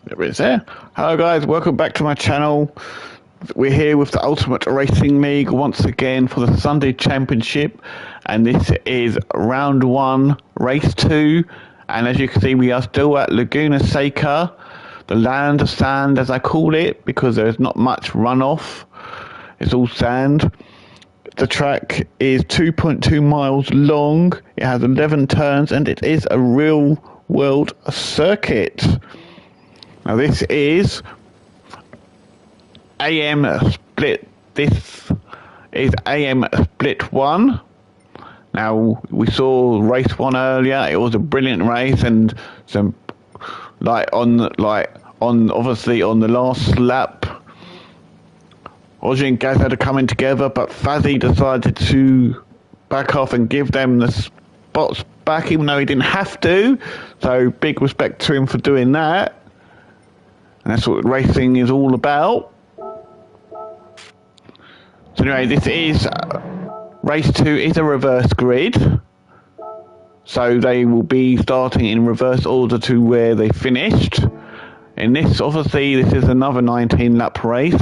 There it is there. Hello guys, welcome back to my channel. We're here with the Ultimate Racing League once again for the Sunday Championship, and this is round 1, race 2, and as you can see we are still at Laguna Seca, the land of sand as I call it, because there's not much runoff, it's all sand. The track is 2.2 miles long, it has 11 turns, and it is a real world circuit. Now this is AM split. This is AM split 1. Now we saw race 1 earlier. It was a brilliant race, and some obviously on the last lap, Ozzy and Gaz had to come in together, but Fazzy decided to back off and give them the spots back, even though he didn't have to. So big respect to him for doing that. And that's what racing is all about. So anyway, this is race 2 is a reverse grid. So they will be starting in reverse order to where they finished. In this, obviously, this is another 19 lap race.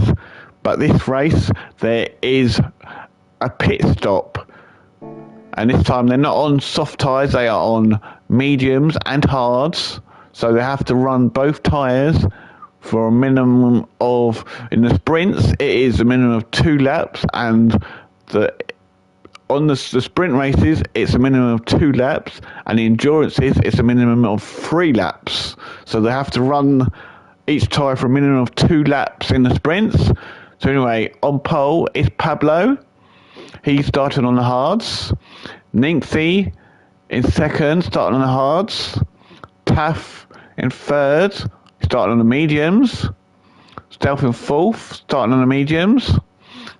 But this race, there is a pit stop. And this time they're not on soft tyres, they are on mediums and hards. So they have to run both tyres for a minimum of, in the sprints it is a minimum of 2 laps, and on the sprint races it's a minimum of 2 laps, and the endurances it's a minimum of 3 laps. So they have to run each tyre for a minimum of 2 laps in the sprints. So anyway, on pole is Pablo, he started on the hards. Ninxie in second, starting on the hards. Taff in third, starting on the mediums. Stealth in fourth, starting on the mediums.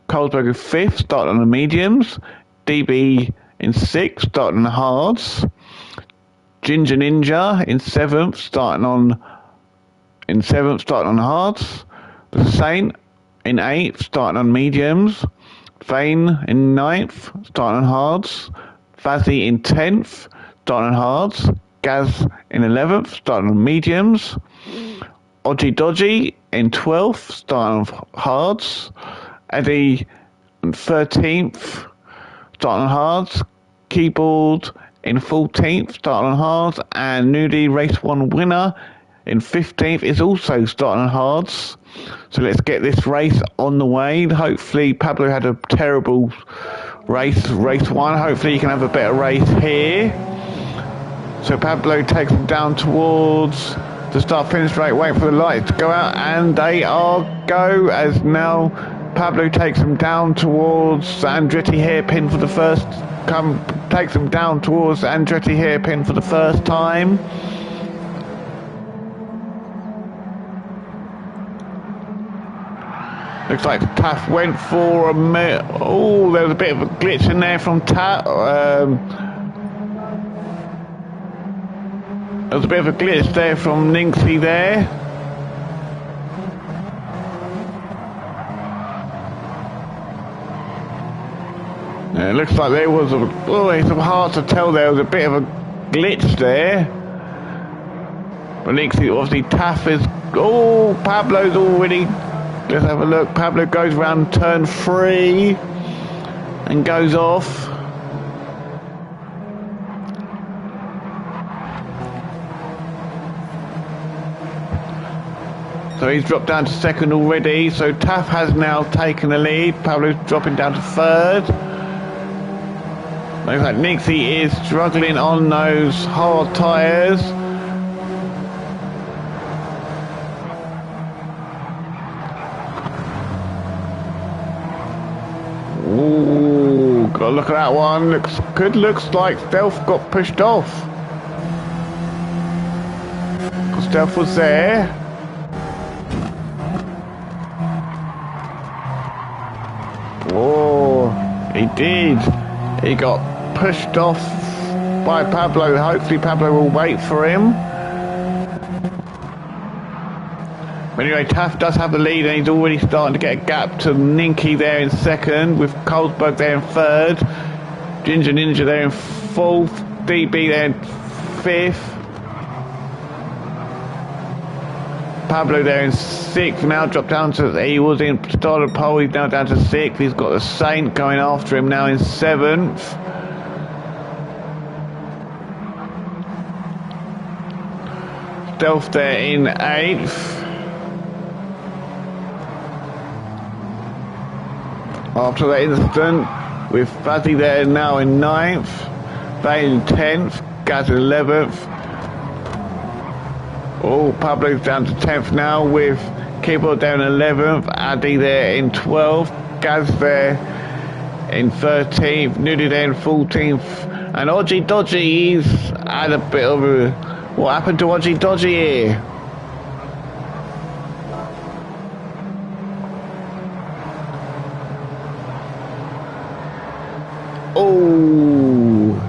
Colesberg in fifth, starting on the mediums. DB in sixth, starting on the hards. Ginger Ninja in seventh, starting on the hards. The Saint in eighth, starting on mediums. Vane in ninth, starting on hards. Fazzy in 10th, starting on hards. Gaz in 11th, starting on mediums. Odgy Dodgy in 12th, starting on hards. Eddie in 13th, starting on hards. Keyboard in 14th, starting on hards. And Nudie Race 1 winner in 15th is also starting on hards. So let's get this race on the way. Hopefully Pablo had a terrible race 1. Hopefully he can have a better race here. So Pablo takes them down towards the start-finish straight, waiting for the lights to go out, and they are go, as now Pablo takes them down towards Andretti hairpin for the first takes them down towards Andretti hairpin for the first time. Looks like Taff went for a oh, there was a bit of a glitch in there from Taff. There was a bit of a glitch there from Ninxie there. Yeah, it looks like there was it's hard to tell, there was a bit of a glitch there. But Ninxie, obviously Taff is, Pablo's already, let's have a look. Pablo goes around turn 3 and goes off. So he's dropped down to second already. So Taff has now taken the lead. Pablo's dropping down to third. Looks like Ninxie is struggling on those hard tyres. Ooh, gotta look at that one. Looks good. Looks like Stealth got pushed off. Stealth was there. Oh, he did. He got pushed off by Pablo. Hopefully Pablo will wait for him. But anyway, Taff does have the lead, and he's already starting to get a gap to Ninky there in second, with Colesberg there in third. Ginger Ninja there in fourth. DB there in fifth. Pablo there in 6th, now dropped down to, he was in started pole, he's now down to 6th. He's got the Saint going after him now in 7th. Stealth there in 8th. After that incident, with Fuzzy there now in 9th, Vane in 10th, Gaz in 11th. Oh, Pablo's down to 10th now with Keyboard down 11th, Addy there in 12th, Gaz there in 13th, Nudie there in 14th, and Odgy Dodgy, he's had a bit of a... What happened to Odgy Dodgy here? Oh!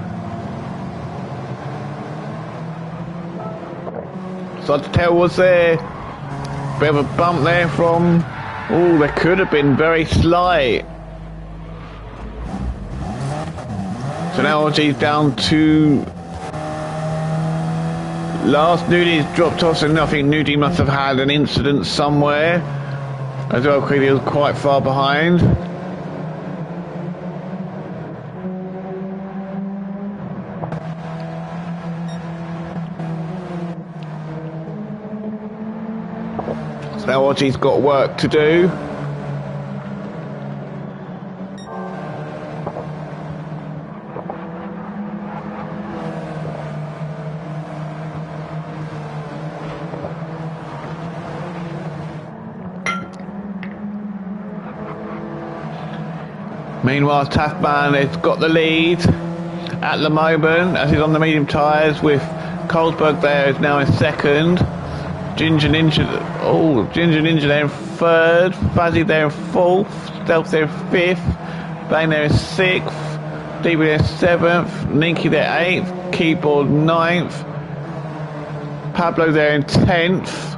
So to tell, was there a bit of a bump there from... Oh, there could have been very slight. So now Odgy's down to... Last, Nudie's dropped off, so I think Nudie must have had an incident somewhere. As well, because he was quite far behind. So now Odgy's got work to do. Meanwhile, Taffman has got the lead at the moment as he's on the medium tyres, with Colesberg there is now in 2nd. Ginger Ninja there in 3rd, Fuzzy there in 4th, Stealth there in 5th, Bane there in 6th, DB there in 7th, Ninky there 8th, Keyboard 9th, Pablo there in 10th,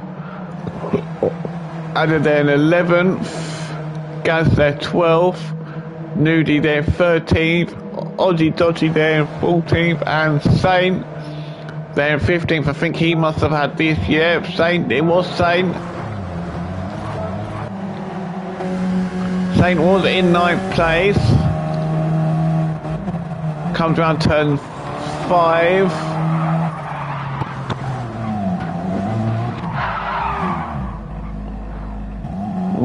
Ada there in 11th, Gaz there 12th, Nudie there 13th, Odgy Dodgy there in 14th, and Saint there in 15th. I think he must have had this, yeah, Saint, it was Saint. Saint was in 9th place. Comes around turn 5.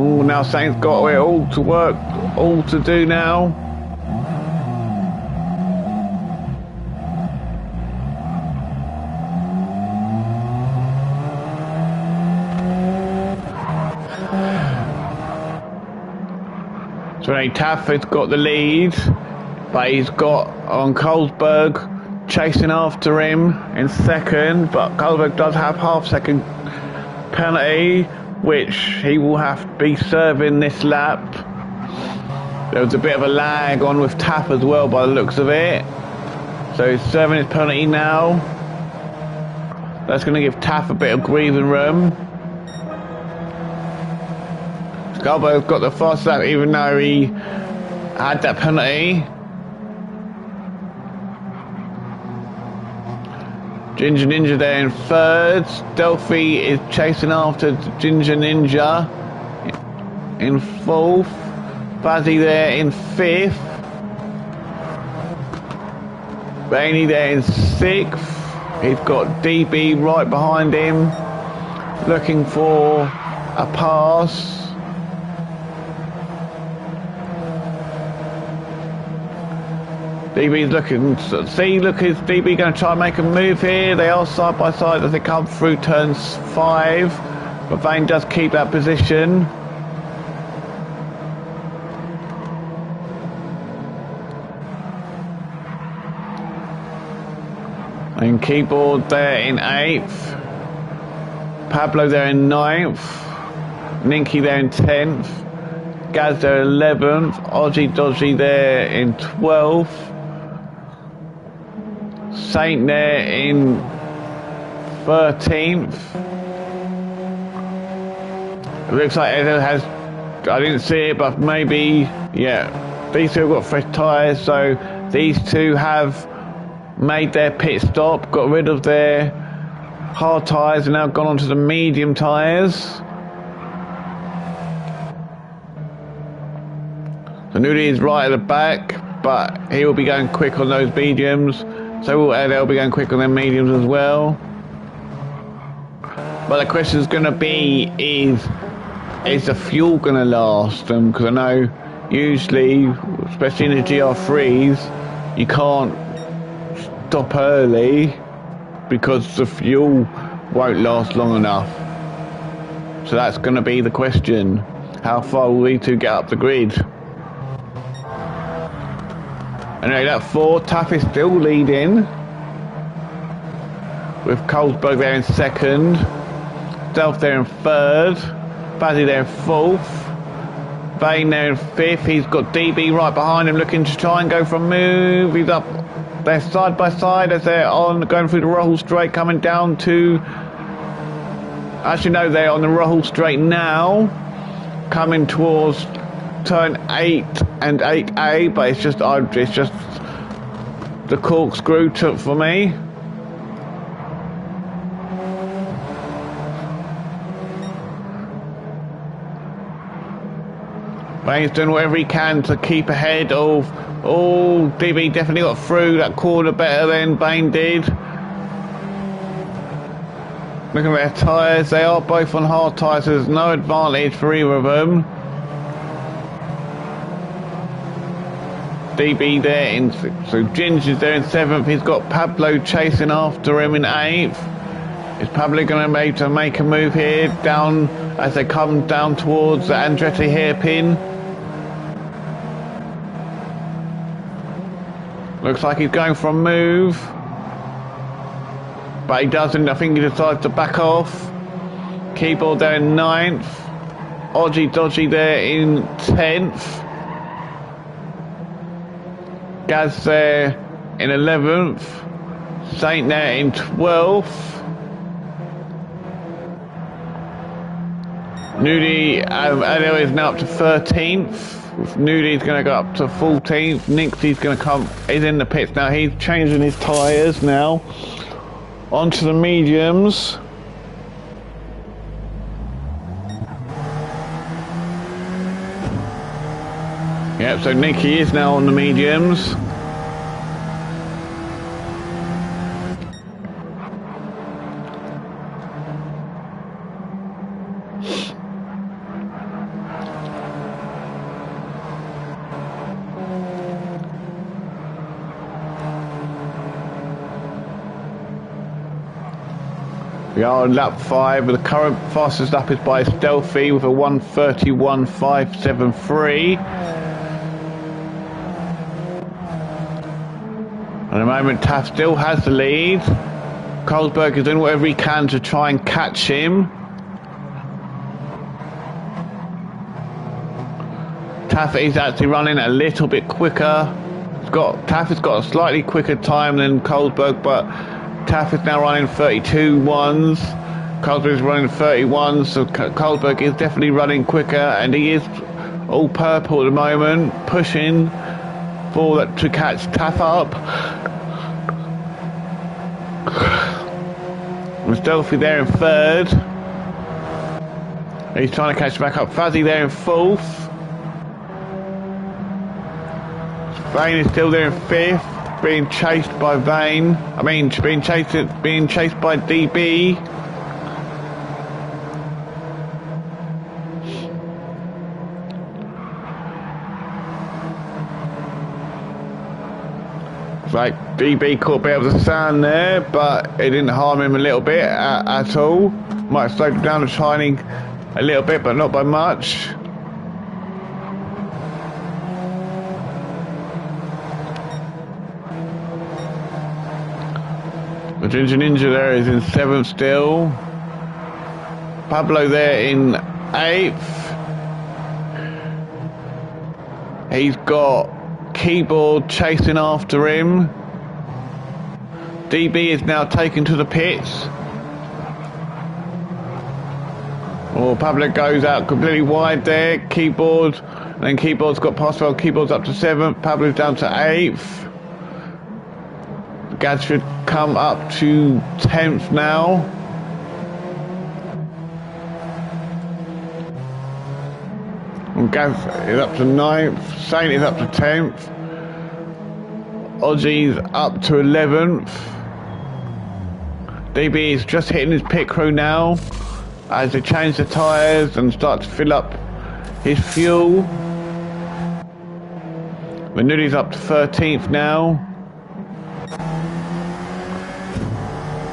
Oh, now Saint's got it all to work, all to do now. So Taff's got the lead, but he's got on Colesberg chasing after him in 2nd, but Colesberg does have half-second penalty, which he will have to be serving this lap. There was a bit of a lag on with Taff as well by the looks of it. So he's serving his penalty now. That's going to give Taff a bit of breathing room. Colesberg's got the fast lap even though he had that penalty. Ginger Ninja there in 3rd. Stealthy is chasing after Ginger Ninja in 4th. Fuzzy there in 5th. Bainey there in 6th. He's got DB right behind him, looking for a pass. DB's looking, see, look, is DB going to try and make a move here? They are side by side as they come through turns 5, but Vane does keep that position. And Keyboard there in 8th, Pablo there in 9th, Ninky there in 10th, Gaz there 11th, Odgy Dodgy there in 12th, Saint there in 13th. It looks like Edo has, I didn't see it, but maybe, yeah, these two have got fresh tyres, so these two have made their pit stop, got rid of their hard tyres have now gone onto the medium tyres. So Nudie is right at the back, but he will be going quick on those mediums. So they'll be going quick on their mediums as well. But the question is going to be, is the fuel going to last? Because I know usually, especially in the GR3s, you can't stop early because the fuel won't last long enough. So that's going to be the question. How far will we two get up the grid? Anyway, that 4, Taff is still leading, with Colesberg there in 2nd, Delph there in 3rd, Fazzy there in 4th, Vane there in 5th. He's got DB right behind him, looking to try and go for a move. He's up there side by side as they're on going through the Russell Straight, coming down to. Actually, no, they're on the Russell Straight now, coming towards turn 8 and 8A, but it's just the corkscrew took for me. Bane's doing whatever he can to keep ahead of. Oh, DB definitely got through that corner better than Bane did. Looking at their tyres, they are both on hard tyres, so there's no advantage for either of them. DB there in, so Ginger's there in 7th. He's got Pablo chasing after him in 8th. Is Pablo going to be able to make a move here down as they come down towards the Andretti hairpin? Looks like he's going for a move, but he doesn't. I think he decides to back off. Keyboard there in 9th. Odgy Dodgy there in 10th. Gaz there in 11th. Saint there in 12th. Nudie Adele is now up to 13th. Nudie's going to go up to 14th. Nixie's going to come. He's in the pits now. He's changing his tyres now onto the mediums. Yep, so Nicky is now on the mediums. We are on lap 5, but the current fastest lap is by Stealthy with a 1:31.573. At the moment, Taff still has the lead. Colesberg is doing whatever he can to try and catch him. Taff is actually running a little bit quicker. Taff has got a slightly quicker time than Colesberg, but Taff is now running 32.1s. Colesberg is running 31s, so Colesberg is definitely running quicker, and he is all purple at the moment, pushing for that to catch Taff up. Stealthy there in 3rd. He's trying to catch back up. Fuzzy there in 4th. Vane is still there in 5th, being chased by Vane. being chased by DB. Like DB caught a bit of the sand there, but it didn't harm him a little bit at all. Might have slowed him down the shining a little bit, but not by much. The Ginger Ninja there is in 7th still. Pablo there in 8th. He's got Keyboard chasing after him. DB is now taken to the pits. Oh, Pablo goes out completely wide there. Keyboard, and then Keyboard's got past well. Keyboard's up to 7th. Pablo's down to 8th. Gaz should come up to 10th now. And Gav is up to 9th. Saint is up to 10th. Ozzy's up to 11th. DB is just hitting his pit crew now as they change the tyres and start to fill up his fuel. Manudi's up to 13th now.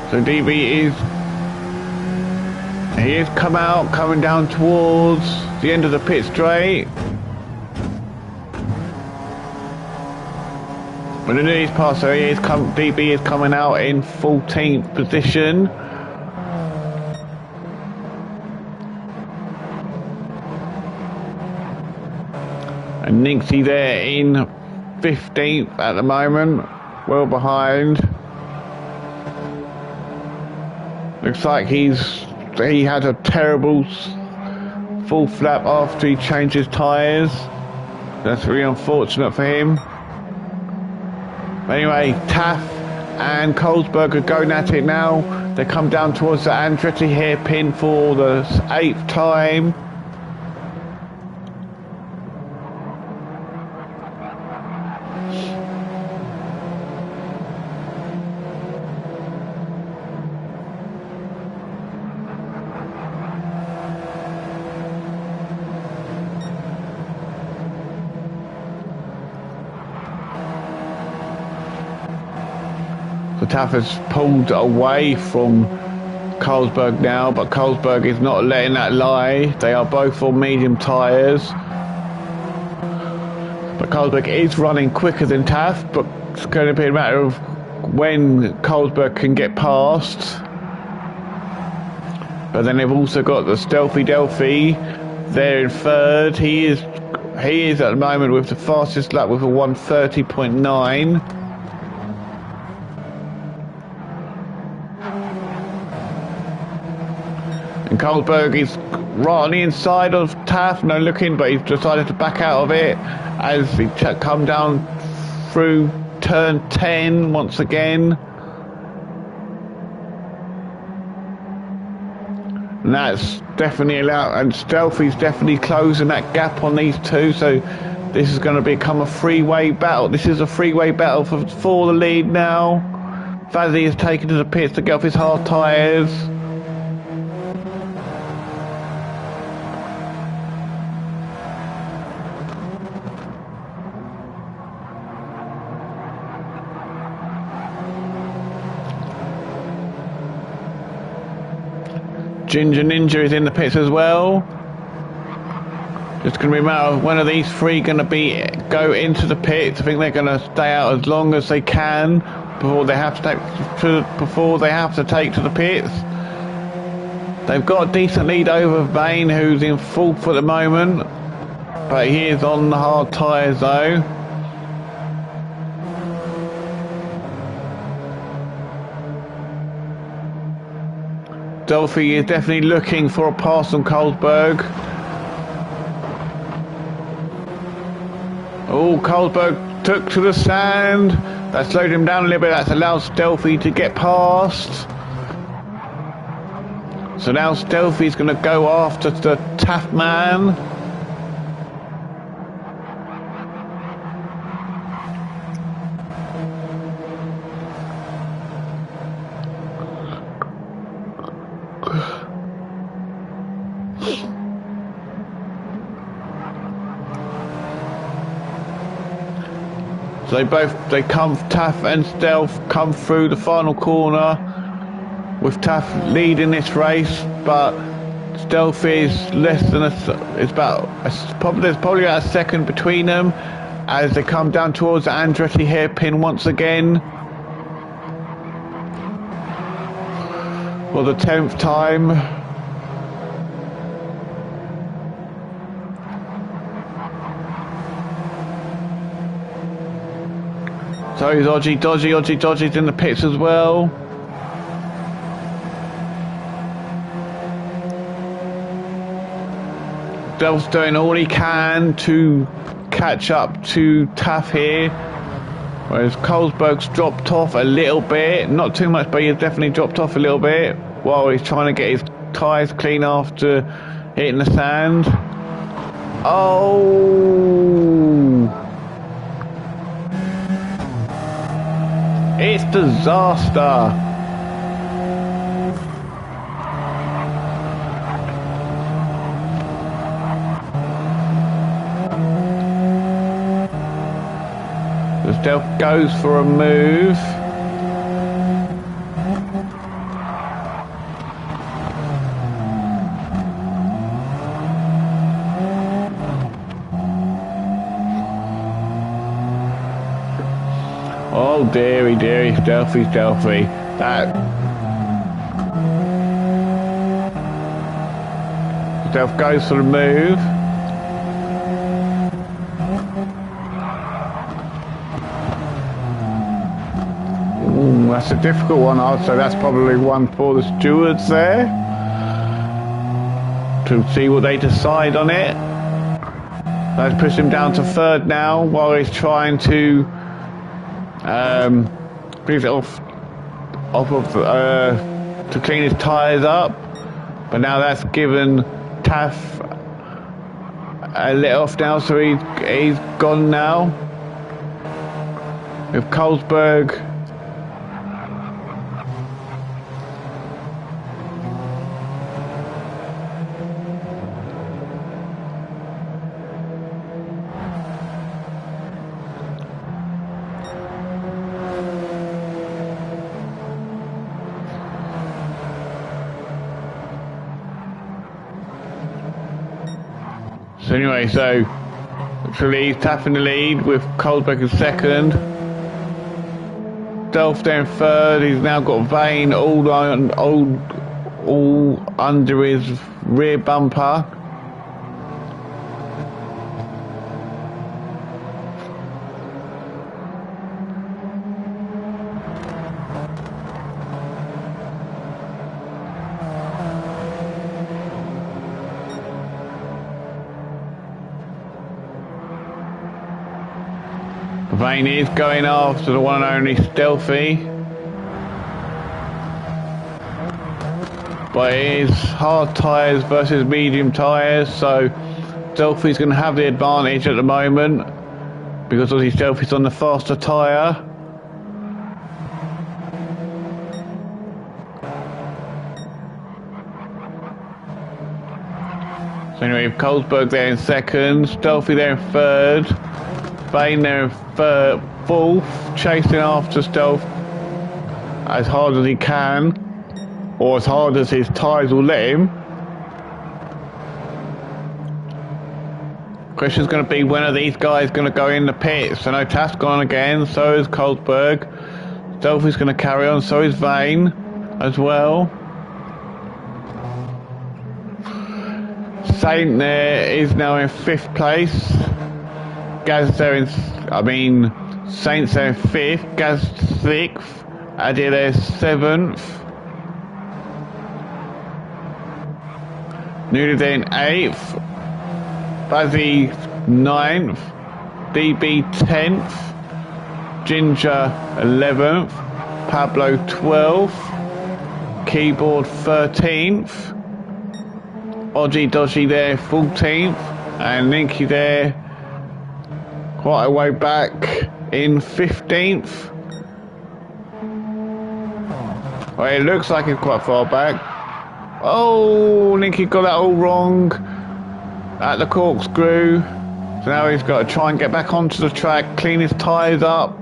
So DB he has coming down towards the end of the pit straight. Manudi's past, so DB is coming out in 14th position. And Nixie there in 15th at the moment, well behind. Looks like he had a terrible full flap after he changed his tyres. That's really unfortunate for him. Anyway, Taff and Colesberg are going at it now. They come down towards the Andretti hairpin for the 8th time. So Taff has pulled away from Colesberg now, but Colesberg is not letting that lie. They are both on medium tyres. But Colesberg is running quicker than Taff, but it's going to be a matter of when Colesberg can get past. But then they've also got the Stealthy Delphi there in 3rd. He is at the moment with the fastest lap with a 1:30.9. And Colesberg is right on the inside of Taff, no looking, but he's decided to back out of it as he come down through turn 10 once again. And that's definitely allowed, and Stealthy's definitely closing that gap on these two, so this is going to become a three-way battle. This is a three-way battle for the lead now. Fazzy is taken to the pits to get off his hard tyres. Ginger Ninja is in the pits as well. It's going to be a matter of when are these three going to go into the pits. I think they're going to stay out as long as they can before they have to take to the pits. They've got a decent lead over Vane, who's in 4th at the moment, but he is on the hard tyres though. Delphi is definitely looking for a pass on Colesberg. Oh, Colesberg took to the sand. That slowed him down a little bit. That's allowed Stealthy to get past. So now Stealthy's going to go after the Taff man. So Taff and Stealth come through the final corner with Taff leading this race, but Stealth is less than there's probably about a second between them as they come down towards the Andretti hairpin once again for the 10th time. So he's Dodgy's in the pits as well. Delph's doing all he can to catch up to Taff here, whereas Colesberg's dropped off a little bit, not too much, but he's definitely dropped off a little bit while he's trying to get his tyres clean after hitting the sand. Oh! It's disaster! The stealth goes for a move. Oh dearie, dearie, stealthy, stealthy. That stealth goes for the move. Ooh, that's a difficult one. I'd say that's probably one for the stewards there to see what they decide on it. Let's push him down to third now while he's trying to bring it off of to clean his tyres up, but now that's given Taff a let off now, so he's gone now. With Colesberg So anyway, so he's tapping the lead with Colesberg in second. Delph down third. He's now got Vane all under his rear bumper. Vane is going after the one and only Stealthy, but it is hard tyres versus medium tyres, so Stealthy's going to have the advantage at the moment because obviously Stealthy's on the faster tyre. So anyway, Colesberg there in second, Stealthy there in third, Vane there in fourth, chasing after Stealth as hard as he can, or as hard as his tyres will let him. Question's going to be, when are these guys going to go in the pits? I know Taft's gone again, so is Colesberg. Stealthy's going to carry on, so is Vane as well. Saint there is now in 5th place. Gaz there in, Saints there in 5th, Gaz 6th, Adi there 7th, Newly there in 8th, Bazzy 9th, DB 10th, Ginger 11th, Pablo 12th, Keyboard 13th, Odgy Dodgy there 14th, and Linky there quite a way back in 15th. Well, it looks like it's quite far back. Oh, Linky got that all wrong at the corkscrew. So now he's got to try and get back onto the track, clean his tyres up.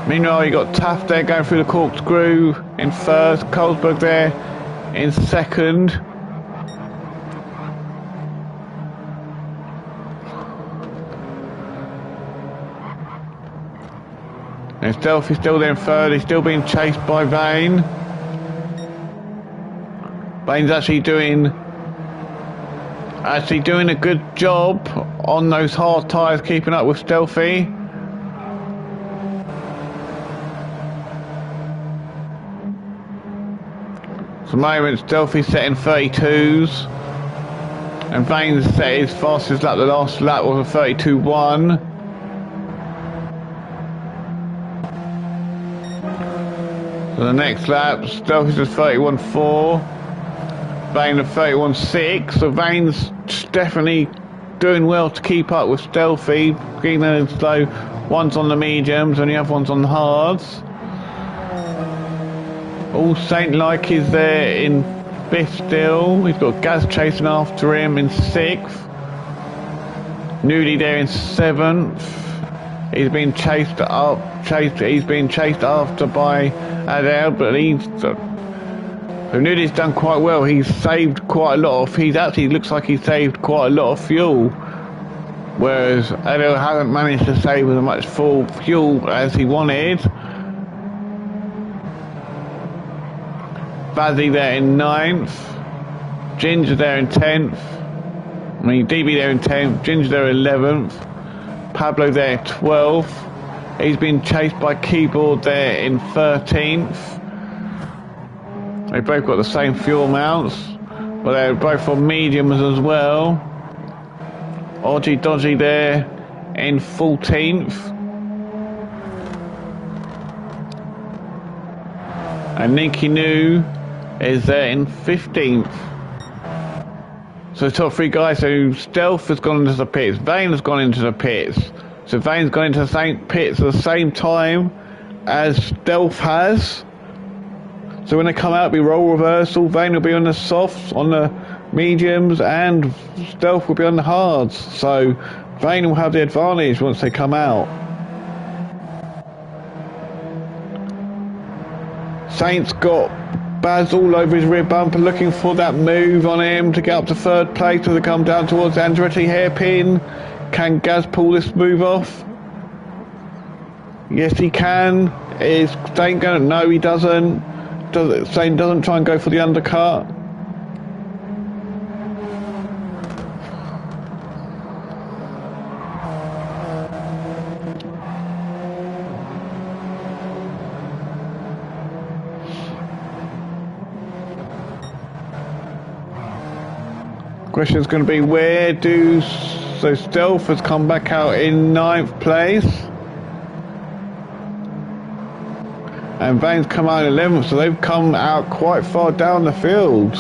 Meanwhile, you got Taft there going through the corkscrew in first, Colesberg there in second. And Stealthy's still there in third, he's still being chased by Vane. Vane's actually doing a good job on those hard tyres, keeping up with Stealthy. At the moment, Stealthy's setting 32s, and Vane's set his fastest lap. The last lap was a 32.1. So the next lap, Stealthy's at 31.4, Vane at 31.6. So Vane's definitely doing well to keep up with Stealthy. Green and slow. One's on the mediums and the other one's on the hards. All Saint like is there in 5th still. He's got Gaz chasing after him in 6th. Nudie there in 7th. He's been chased after by Adele, but Nudie's done quite well. He's saved quite a lot of. Looks like he's saved quite a lot of fuel, whereas Adele hasn't managed to save as much full fuel as he wanted. Bazzy there in 9th. Ginger there in 10th. DB there in 10th. Ginger there 11th. Pablo there 12th. He's been chased by Keyboard there in 13th. They both got the same fuel amounts, but they're both on mediums as well. Odgy Dodgy there in 14th. And Ninky New is there in 15th. So the top 3 guys, so Stealth has gone into the pits, Vane has gone into the pits. So Vane's gone into the same pits at the same time as Stealth has. So when they come out, it'll be role reversal. Vane will be on the softs, on the mediums, and Stealth will be on the hards. So Vane will have the advantage once they come out. Saint's got Baz all over his rear bumper looking for that move on him to get up to 3rd place as they come down towards Andretti hairpin. Can Gaz pull this move off? Yes, he can. Is Saint going to? No, he doesn't. Saint doesn't try and go for the undercut. Question's going to be so Stealth has come back out in 9th place. And Vane's come out in 11th, so they've come out quite far down the field.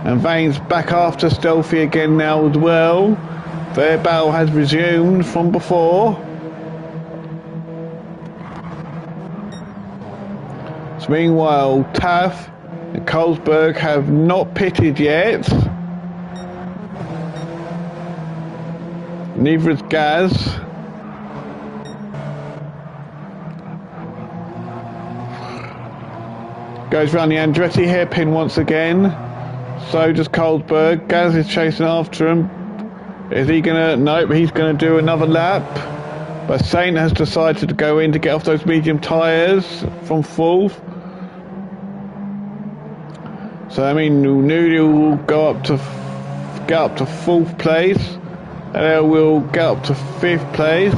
And Vane's back after Stealthy again now as well. Their battle has resumed from before. So meanwhile, Taff and Carlsberg have not pitted yet. Neither is Gaz. Goes round the Andretti hairpin once again. So does Carlsberg. Gaz is chasing after him. Is he gonna? Nope, he's gonna do another lap. But Saint has decided to go in to get off those medium tyres from 4th. So I mean, Nudie will get up to 4th place. And they will get up to 5th place.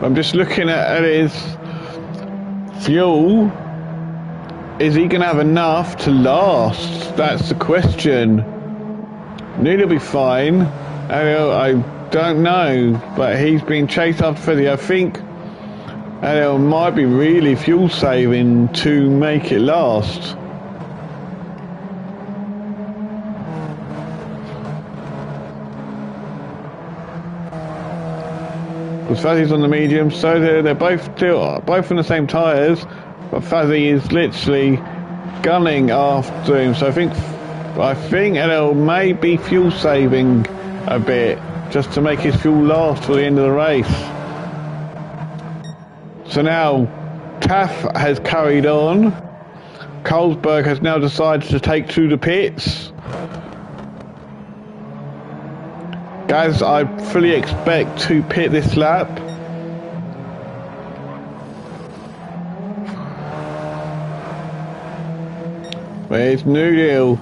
I'm just looking at his fuel. Is he going to have enough to last? That's the question. Nudie will be fine. I don't know, but he's been chased after Freddie. I think it might be really fuel saving to make it last. Because Fazzy's on the medium, so they're both on the same tyres, but Fazzy is literally gunning after him. So I think NL may be fuel saving a bit just to make his fuel last for the end of the race. So now Taff has carried on. Carlsberg has now decided to take to the pits. Guys, I fully expect to pit this lap. Where's Nudie?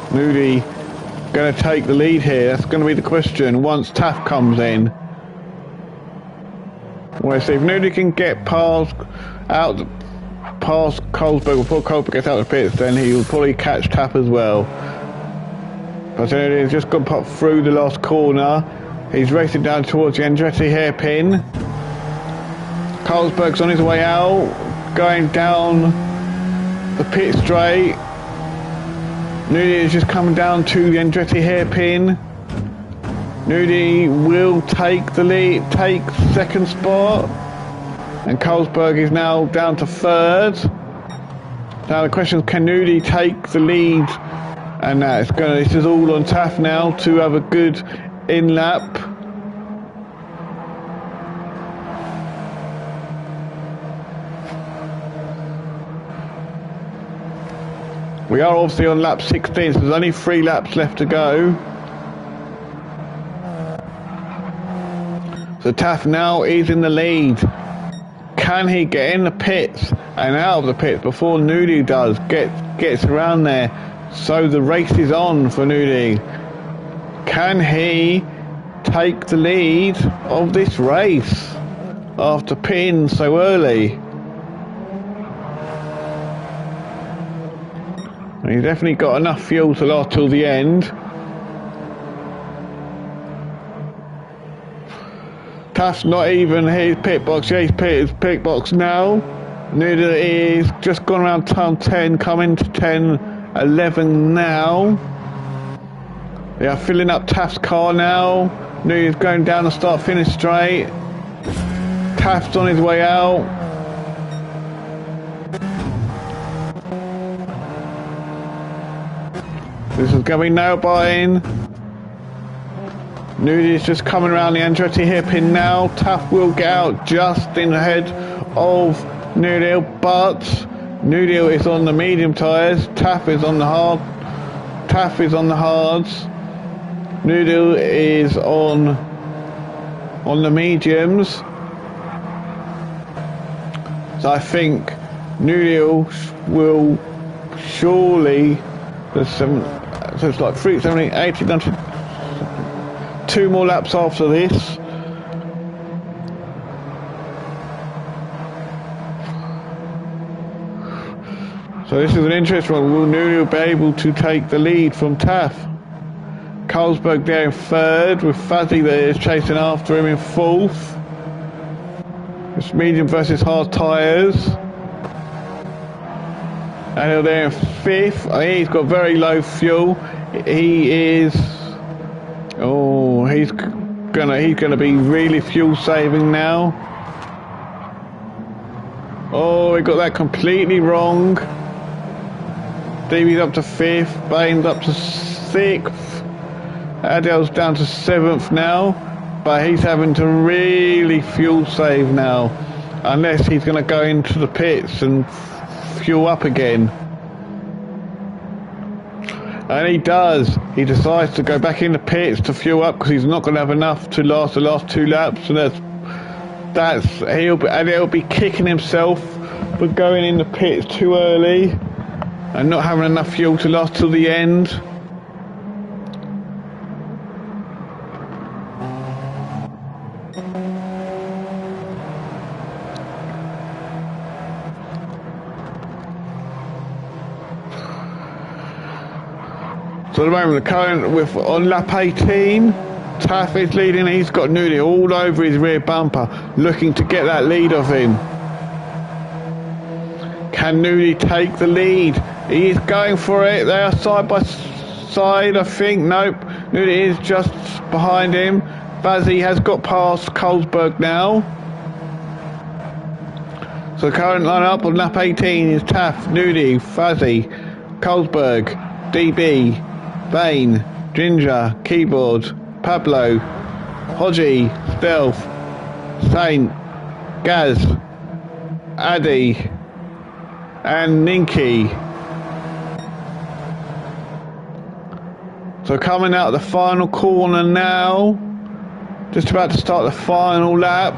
Nudie going to take the lead here? That's going to be the question once Taff comes in. Well, see if Nudie can get past Carlsberg before Carlsberg gets out of the pits, then he will probably catch Taff as well. But he's just got put through the last corner. He's racing down towards the Andretti hairpin. Carlsberg's on his way out, going down the pit straight. Nudie is just coming down to the Andretti hairpin. Nudie will take the lead, take second spot. And Carlsberg is now down to third. Now the question is, can Nudie take the lead? And this is all on Taff now to have a good in-lap. We are obviously on lap 16, so there's only 3 laps left to go. So Taff now is in the lead. Can he get in the pits and out of the pits before Nudie does? Gets around there. So the race is on for Nudie. Can he take the lead of this race after pitting so early? He's definitely got enough fuel to last till the end. Taff's not even his pit box. Yeah, he's his pit box now. Nudie is just gone around turn 10, coming to 10, 11 now. They are filling up Taff's car now. Nudie's going down the start-finish straight. Taff's on his way out. This is going to be nail-biting. Nudie is just coming around the Andretti hairpin now. Taff will get out just in ahead of Nudie, but Nudie is on the medium tyres. Taff is on the hard. Taff is on the hards. Nudie is on the mediums. So I think Nudie will surely. So it's like 3, 7, 8, 90, 2 more laps after this. So this is an interesting one. Will Nudie be able to take the lead from Taff? Carlsberg there in third, with Fuzzy there is chasing after him in fourth. It's medium versus hard tyres. And there in fifth. He's got very low fuel. He is. Oh, he's gonna be really fuel saving now. Oh, he got that completely wrong. Stevie's up to fifth. Bain's up to sixth. Adele's down to seventh now, but he's having to really fuel save now, unless he's gonna go into the pits and fuel up again. And he does. He decides to go back in the pits to fuel up because he's not going to have enough to last the last 2 laps, and he'll be kicking himself for going in the pits too early and not having enough fuel to last till the end. So at the moment, the current on lap 18, Taff is leading. He's got Nudie all over his rear bumper, looking to get that lead off him. Can Nudie take the lead? He is going for it. They are side by side, I think. Nope. Nudie is just behind him. Fuzzy has got past Carlsberg now. So the current lineup on lap 18 is Taff, Nudie, Fuzzy, Carlsberg, DB, Bain, Ginger, Keyboard, Pablo, Hodgie, Stealth, Saint, Gaz, Addy, and Ninky. So coming out of the final corner now, just about to start the final lap.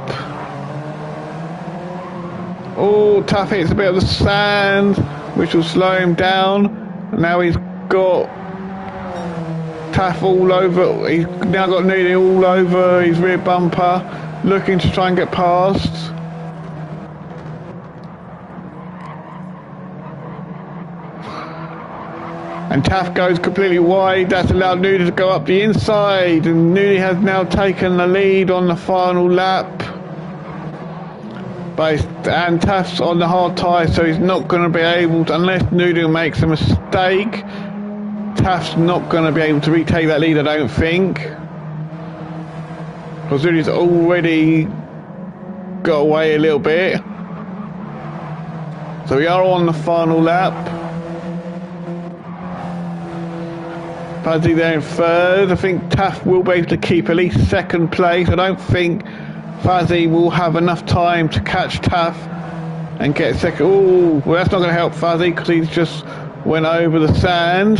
Oh, Taff hits a bit of the sand, which will slow him down. Now he's got Taff all over. He's now got Nudie all over his rear bumper, looking to try and get past. And Taff goes completely wide. That's allowed Nudie to go up the inside, and Nudie has now taken the lead on the final lap. And Taff's on the hard tyre, so he's not going to be able to, unless Nudie makes a mistake. Taft's not going to be able to retake that lead, I don't think. Because he's already got away a little bit. So we are on the final lap. Fuzzy there in third. I think Taft will be able to keep at least second place. I don't think Fuzzy will have enough time to catch Taft and get second. Oh, well, that's not going to help Fuzzy because he's just went over the sand.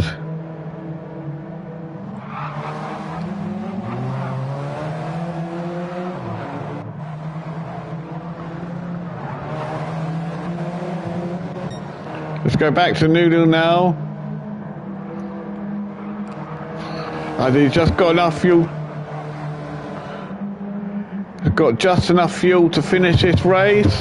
Let's go back to Noodle now. And he's just got enough fuel. He's got just enough fuel to finish this race.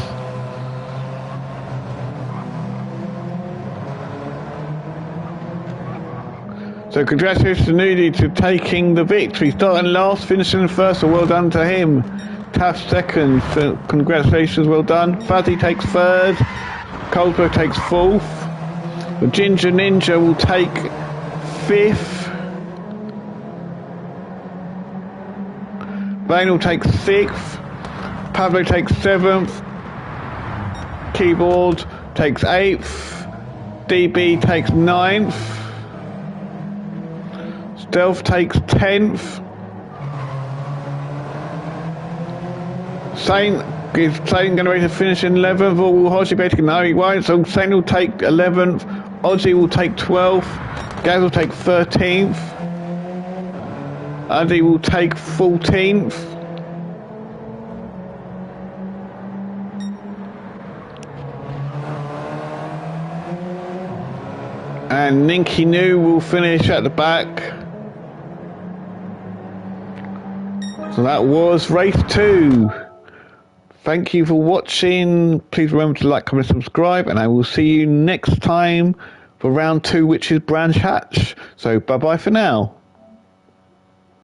So congratulations to Noodle to taking the victory. Starting last, finishing first, so well done to him. Taft second, so congratulations, well done. Fuzzy takes third. Coldberg takes fourth. The Ginger Ninja will take fifth. Vane will take sixth. Pablo takes seventh. Keyboard takes eighth. DB takes ninth. Stealth takes 10th. Saint is going to be to finish in 11th, or will Hodgie basically no, he won't. So Saint will take 11th. Ozzy will take 12th. Gaz will take 13th. Andy will take 14th. And Ninky New will finish at the back. So that was race 2. Thank you for watching. Please remember to like, comment, subscribe, and I will see you next time for round 2, which is Branch Hatch. So bye bye for now.